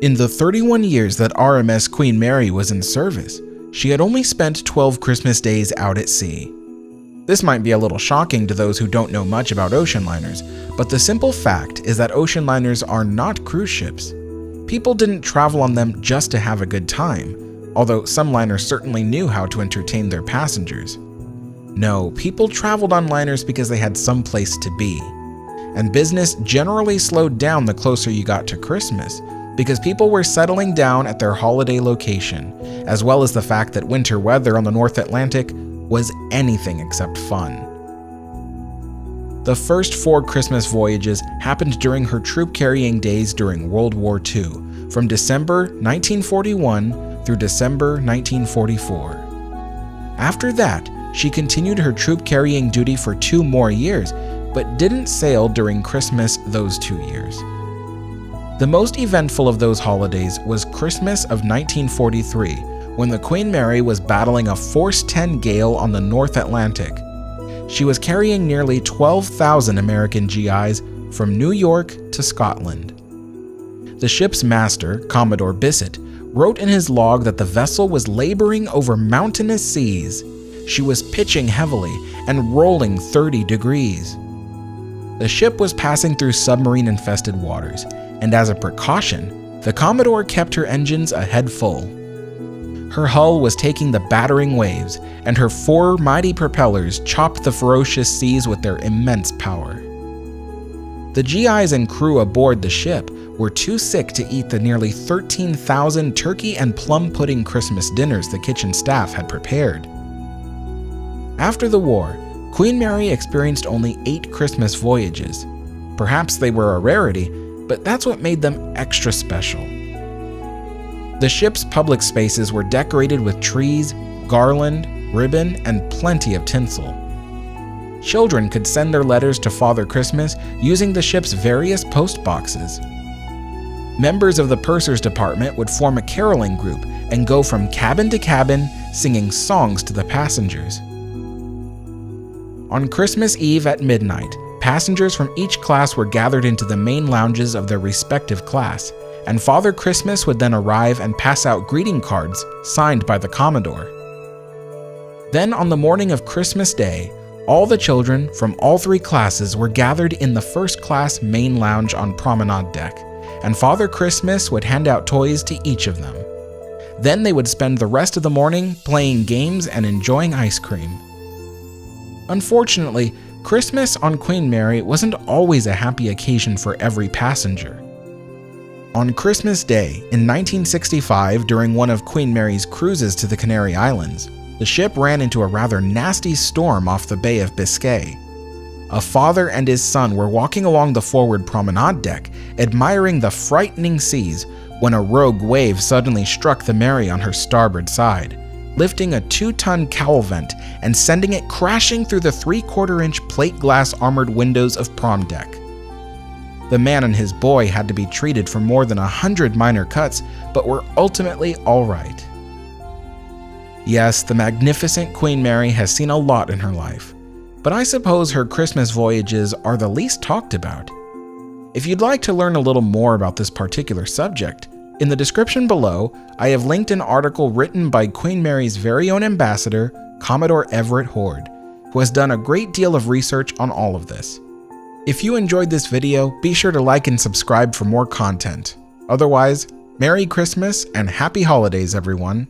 In the 31 years that RMS Queen Mary was in service, she had only spent 12 Christmas days out at sea. This might be a little shocking to those who don't know much about ocean liners, but the simple fact is that ocean liners are not cruise ships. People didn't travel on them just to have a good time, although some liners certainly knew how to entertain their passengers. No, people traveled on liners because they had some place to be. And business generally slowed down the closer you got to Christmas, because people were settling down at their holiday location, as well as the fact that winter weather on the North Atlantic was anything except fun. The first 4 Christmas voyages happened during her troop-carrying days during World War II, from December 1941 through December 1944. After that, she continued her troop-carrying duty for 2 more years, but didn't sail during Christmas those 2 years. The most eventful of those holidays was Christmas of 1943, when the Queen Mary was battling a force 10 gale on the North Atlantic. She was carrying nearly 12,000 American GIs from New York to Scotland. The ship's master, Commodore Everette, wrote in his log that the vessel was laboring over mountainous seas. She was pitching heavily and rolling 30 degrees. The ship was passing through submarine-infested waters, and as a precaution, the Commodore kept her engines ahead full. Her hull was taking the battering waves, and her 4 mighty propellers chopped the ferocious seas with their immense power. The GIs and crew aboard the ship were too sick to eat the nearly 13,000 turkey and plum pudding Christmas dinners the kitchen staff had prepared. After the war, Queen Mary experienced only 8 Christmas voyages. Perhaps they were a rarity, but that's what made them extra special. The ship's public spaces were decorated with trees, garland, ribbon, and plenty of tinsel. Children could send their letters to Father Christmas using the ship's various post boxes. Members of the purser's department would form a caroling group and go from cabin to cabin singing songs to the passengers. On Christmas Eve at midnight, passengers from each class were gathered into the main lounges of their respective class, and Father Christmas would then arrive and pass out greeting cards signed by the Commodore. Then on the morning of Christmas Day, all the children from all 3 classes were gathered in the first class main lounge on promenade deck, and Father Christmas would hand out toys to each of them. Then they would spend the rest of the morning playing games and enjoying ice cream. Unfortunately, Christmas on Queen Mary wasn't always a happy occasion for every passenger. On Christmas Day in 1965, during one of Queen Mary's cruises to the Canary Islands, the ship ran into a rather nasty storm off the Bay of Biscay. A father and his son were walking along the forward promenade deck, admiring the frightening seas, when a rogue wave suddenly struck the Mary on her starboard side, lifting a 2-ton cowl vent and sending it crashing through the 3/4-inch plate glass armored windows of prom deck. The man and his boy had to be treated for more than 100 minor cuts, but were ultimately all right. Yes, the magnificent Queen Mary has seen a lot in her life, but I suppose her Christmas voyages are the least talked about. If you'd like to learn a little more about this particular subject, in the description below, I have linked an article written by Queen Mary's very own ambassador, Commodore Everette Hoard, who has done a great deal of research on all of this. If you enjoyed this video, be sure to like and subscribe for more content. Otherwise, Merry Christmas and Happy Holidays, everyone.